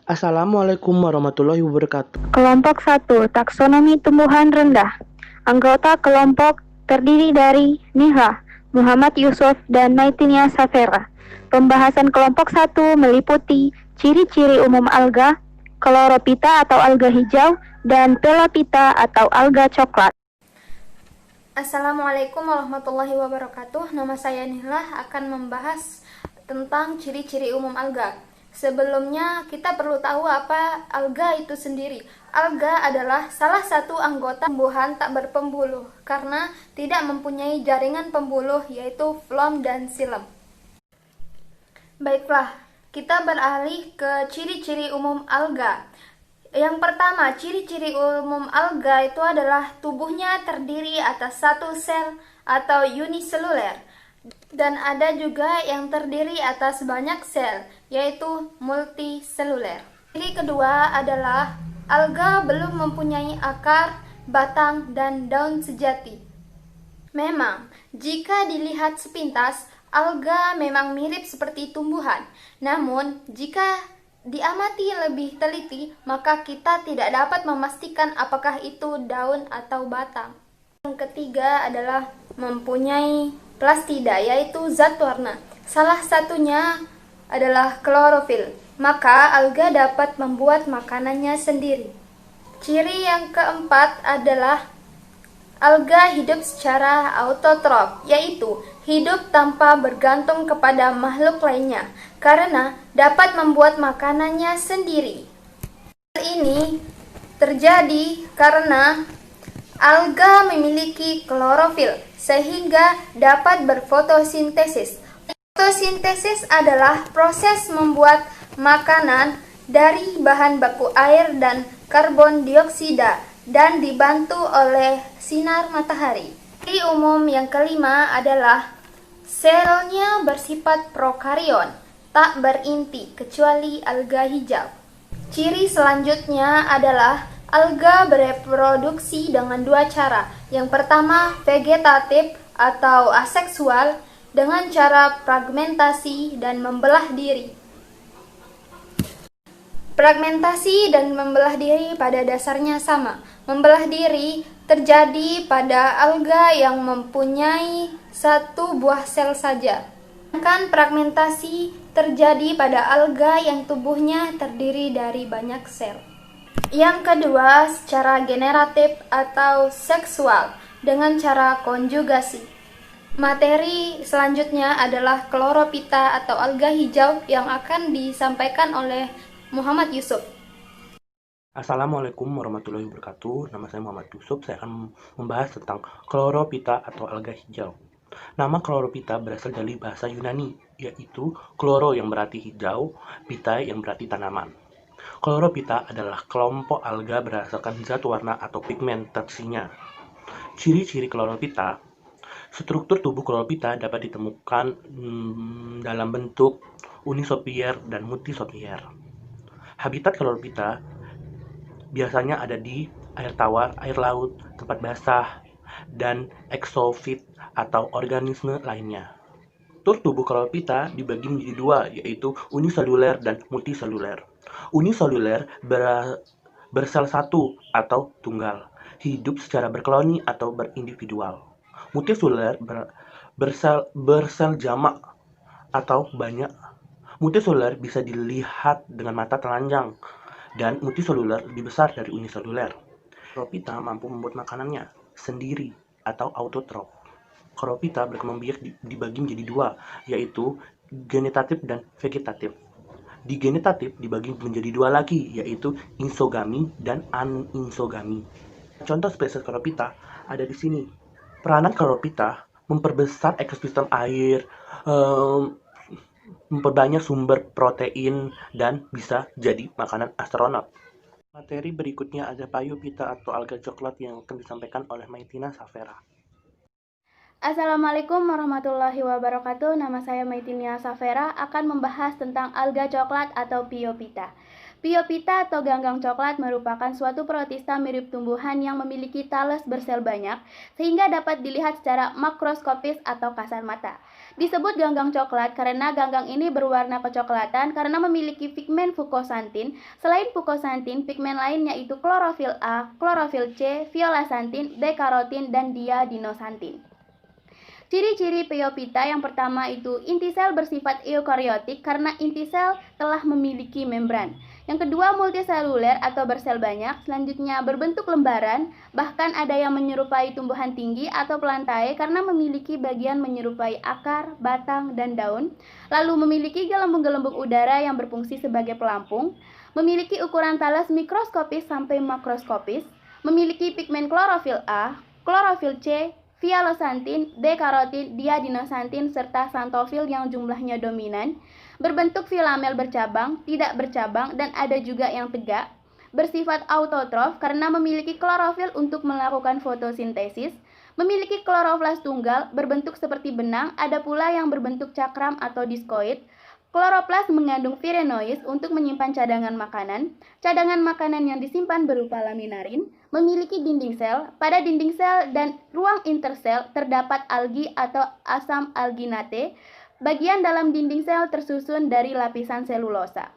Assalamualaikum warahmatullahi wabarakatuh. Kelompok 1, taksonomi tumbuhan rendah. Anggota kelompok terdiri dari Nihlah, Muhammad Yusuf, dan Maitinia Safera. Pembahasan kelompok 1 meliputi ciri-ciri umum alga, kloropita atau alga hijau, dan pelapita atau alga coklat. Assalamualaikum warahmatullahi wabarakatuh. Nama saya Nihlah akan membahas tentang ciri-ciri umum alga. Sebelumnya kita perlu tahu apa alga itu sendiri. Alga adalah salah satu anggota tumbuhan tak berpembuluh karena tidak mempunyai jaringan pembuluh yaitu floem dan xilem. Baiklah, kita beralih ke ciri-ciri umum alga. Yang pertama, ciri-ciri umum alga itu adalah tubuhnya terdiri atas satu sel atau uniseluler. Dan ada juga yang terdiri atas banyak sel, yaitu multiseluler. Ciri kedua adalah alga belum mempunyai akar, batang, dan daun sejati. Memang, jika dilihat sepintas, alga memang mirip seperti tumbuhan. Namun, jika diamati lebih teliti, maka kita tidak dapat memastikan apakah itu daun atau batang. Yang ketiga adalah mempunyai plastida, yaitu zat warna. Salah satunya adalah klorofil, maka alga dapat membuat makanannya sendiri. Ciri yang keempat adalah alga hidup secara autotrof, yaitu hidup tanpa bergantung kepada makhluk lainnya, karena dapat membuat makanannya sendiri. Hal ini terjadi karena alga memiliki klorofil, sehingga dapat berfotosintesis. Fotosintesis adalah proses membuat makanan dari bahan baku air dan karbon dioksida dan dibantu oleh sinar matahari. Ciri umum yang kelima adalah selnya bersifat prokarion, tak berinti kecuali alga hijau. Ciri selanjutnya adalah alga bereproduksi dengan dua cara. Yang pertama, vegetatif atau aseksual dengan cara fragmentasi dan membelah diri. Fragmentasi dan membelah diri pada dasarnya sama. Membelah diri terjadi pada alga yang mempunyai satu buah sel saja. Sedangkan fragmentasi terjadi pada alga yang tubuhnya terdiri dari banyak sel. Yang kedua, secara generatif atau seksual dengan cara konjugasi. Materi selanjutnya adalah kloropita atau alga hijau yang akan disampaikan oleh Muhammad Yusuf. Assalamualaikum warahmatullahi wabarakatuh. Nama saya Muhammad Yusuf. Saya akan membahas tentang kloropita atau alga hijau. Nama kloropita berasal dari bahasa Yunani, yaitu kloro yang berarti hijau, pita yang berarti tanaman. Kloropita adalah kelompok alga berdasarkan zat warna atau pigmentasinya. Ciri-ciri kloropita. Struktur tubuh kloropita dapat ditemukan dalam bentuk unisolier dan multisolier. Habitat kloropita biasanya ada di air tawar, air laut, tempat basah, dan eksofit atau organisme lainnya. Struktur tubuh kloropita dibagi menjadi dua, yaitu uniseluler dan multiseluler. Uniseluler bersel satu atau tunggal, hidup secara berkoloni atau berindividual. Multiseluler bersel jamak atau banyak. Multiseluler bisa dilihat dengan mata telanjang, dan multiseluler lebih besar dari uniseluler. Kloropita mampu membuat makanannya sendiri atau autotrof. Kloropita berkembang biak dibagi menjadi dua, yaitu genetatif dan vegetatif. Di genetatif dibagi menjadi dua lagi, yaitu insogami dan aninsogami. Contoh spesies kloropita ada di sini. Peranan kloropita memperbesar ekosistem air, memperbanyak sumber protein, dan bisa jadi makanan astronot. Materi berikutnya ada payupita atau alga coklat yang akan disampaikan oleh Maitina Safera. Assalamualaikum warahmatullahi wabarakatuh. Nama saya Maitinia Safera akan membahas tentang alga coklat atau Phyophyta. Phyophyta atau ganggang coklat merupakan suatu protista mirip tumbuhan yang memiliki tales bersel banyak sehingga dapat dilihat secara makroskopis atau kasat mata. Disebut ganggang coklat karena ganggang ini berwarna kecoklatan karena memiliki pigmen fukosantin. Selain fukosantin, pigmen lain yaitu klorofil A, klorofil C, violasantin, beta-karotin, dan diadinosantin. Ciri-ciri Phyophyta yang pertama itu inti sel bersifat eukariotik karena inti sel telah memiliki membran. Yang kedua multiseluler atau bersel banyak, selanjutnya berbentuk lembaran, bahkan ada yang menyerupai tumbuhan tinggi atau plantae karena memiliki bagian menyerupai akar, batang, dan daun, lalu memiliki gelembung-gelembung udara yang berfungsi sebagai pelampung, memiliki ukuran tales mikroskopis sampai makroskopis, memiliki pigmen klorofil A, klorofil C, violasantin, beta-karotin, diadinosantin, serta xanthofil yang jumlahnya dominan, berbentuk filamel bercabang, tidak bercabang, dan ada juga yang tegak, bersifat autotrof karena memiliki klorofil untuk melakukan fotosintesis, memiliki kloroflas tunggal, berbentuk seperti benang, ada pula yang berbentuk cakram atau diskoid. Kloroplas mengandung firenoid untuk menyimpan cadangan makanan yang disimpan berupa laminarin, memiliki dinding sel. Pada dinding sel dan ruang intersel terdapat algi atau asam alginate. Bagian dalam dinding sel tersusun dari lapisan selulosa.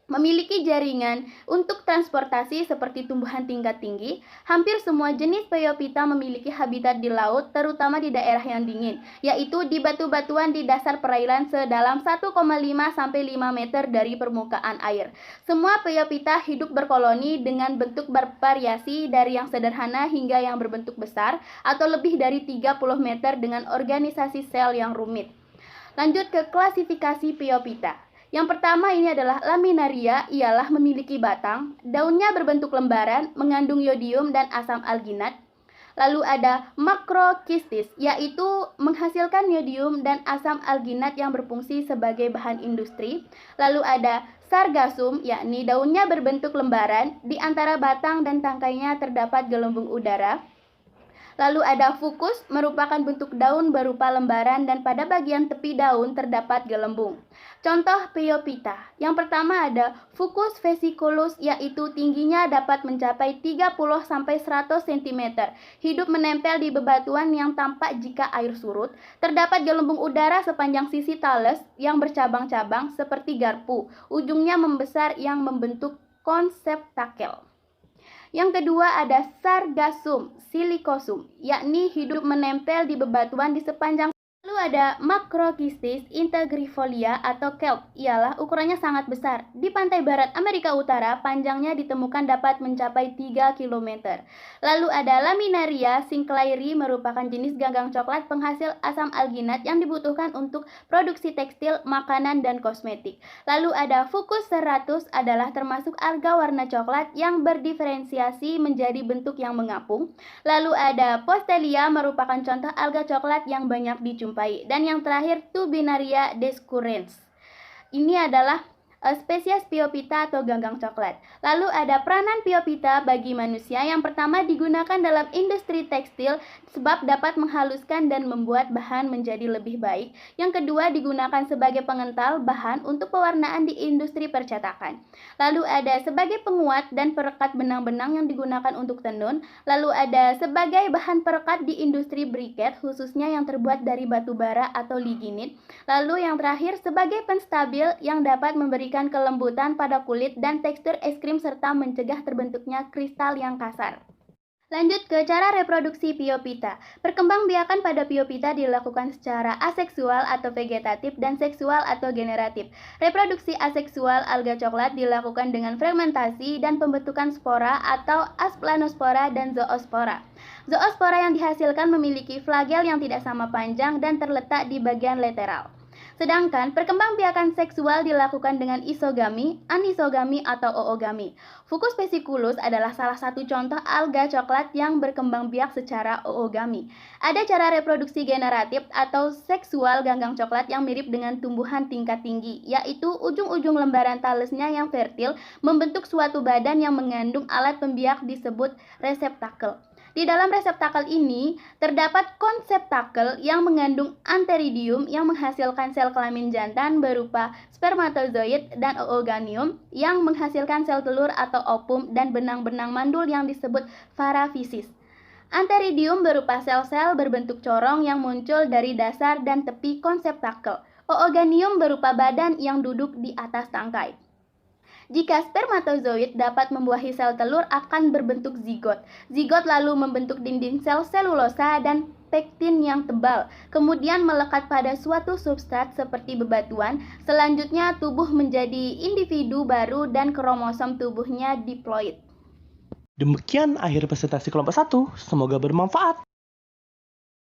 Memiliki jaringan untuk transportasi seperti tumbuhan tingkat tinggi. Hampir semua jenis Phyophyta memiliki habitat di laut, terutama di daerah yang dingin, yaitu di batu-batuan di dasar perairan sedalam 1,5 sampai 5 meter dari permukaan air. Semua Phyophyta hidup berkoloni dengan bentuk bervariasi dari yang sederhana hingga yang berbentuk besar atau lebih dari 30 meter dengan organisasi sel yang rumit. Lanjut ke klasifikasi Phyophyta. Yang pertama ini adalah laminaria, ialah memiliki batang, daunnya berbentuk lembaran, mengandung yodium dan asam alginat. Lalu ada makrokistis, yaitu menghasilkan yodium dan asam alginat yang berfungsi sebagai bahan industri. Lalu ada sargasum, yakni daunnya berbentuk lembaran, di antara batang dan tangkainya terdapat gelembung udara. Lalu ada fucus, merupakan bentuk daun berupa lembaran dan pada bagian tepi daun terdapat gelembung. Contoh Phyophyta. Yang pertama ada Fucus vesiculus, yaitu tingginya dapat mencapai 30-100 cm. Hidup menempel di bebatuan yang tampak jika air surut. Terdapat gelembung udara sepanjang sisi tales yang bercabang-cabang seperti garpu. Ujungnya membesar yang membentuk konseptakel. Yang kedua ada Sargassum silicosum, yakni hidup menempel di bebatuan di sepanjang. Lalu ada Macrokistis integrifolia atau kelp, ialah ukurannya sangat besar. Di pantai barat Amerika Utara, panjangnya ditemukan dapat mencapai 3 km. Lalu ada Laminaria sinclairi, merupakan jenis ganggang coklat penghasil asam alginat yang dibutuhkan untuk produksi tekstil, makanan, dan kosmetik. Lalu ada Fucus serratus, adalah termasuk alga warna coklat yang berdiferensiasi menjadi bentuk yang mengapung. Lalu ada Postelia, merupakan contoh alga coklat yang banyak dijumpai. Dan yang terakhir Tubinaria descurrens. Ini adalah spesies Phyophyta atau ganggang coklat. Lalu ada peranan Phyophyta bagi manusia. Yang pertama digunakan dalam industri tekstil sebab dapat menghaluskan dan membuat bahan menjadi lebih baik. Yang kedua digunakan sebagai pengental bahan untuk pewarnaan di industri percetakan. Lalu ada sebagai penguat dan perekat benang-benang yang digunakan untuk tenun. Lalu ada sebagai bahan perekat di industri briket, khususnya yang terbuat dari batu bara atau lignit. Lalu yang terakhir sebagai penstabil yang dapat memberikan kelembutan pada kulit dan tekstur es krim serta mencegah terbentuknya kristal yang kasar. Lanjut ke cara reproduksi Phyophyta. Perkembangbiakan pada Phyophyta dilakukan secara aseksual atau vegetatif dan seksual atau generatif. Reproduksi aseksual alga coklat dilakukan dengan fermentasi dan pembentukan spora atau asplanospora dan zoospora. Zoospora yang dihasilkan memiliki flagel yang tidak sama panjang dan terletak di bagian lateral. Sedangkan perkembangbiakan seksual dilakukan dengan isogami, anisogami, atau oogami. Fucus vesiculus adalah salah satu contoh alga coklat yang berkembang biak secara oogami. Ada cara reproduksi generatif atau seksual ganggang coklat yang mirip dengan tumbuhan tingkat tinggi, yaitu ujung-ujung lembaran talesnya yang fertil membentuk suatu badan yang mengandung alat pembiak disebut reseptakel. Di dalam reseptakel ini terdapat konseptakel yang mengandung antheridium yang menghasilkan sel kelamin jantan berupa spermatozoid dan ooganium yang menghasilkan sel telur atau ovum dan benang-benang mandul yang disebut parafisis. Antheridium berupa sel-sel berbentuk corong yang muncul dari dasar dan tepi konseptakel. Ooganium berupa badan yang duduk di atas tangkai. Jika spermatozoid dapat membuahi sel telur akan berbentuk zigot. Zigot lalu membentuk dinding sel selulosa dan pektin yang tebal, kemudian melekat pada suatu substrat seperti bebatuan. Selanjutnya tubuh menjadi individu baru dan kromosom tubuhnya diploid. Demikian akhir presentasi kelompok 1. Semoga bermanfaat.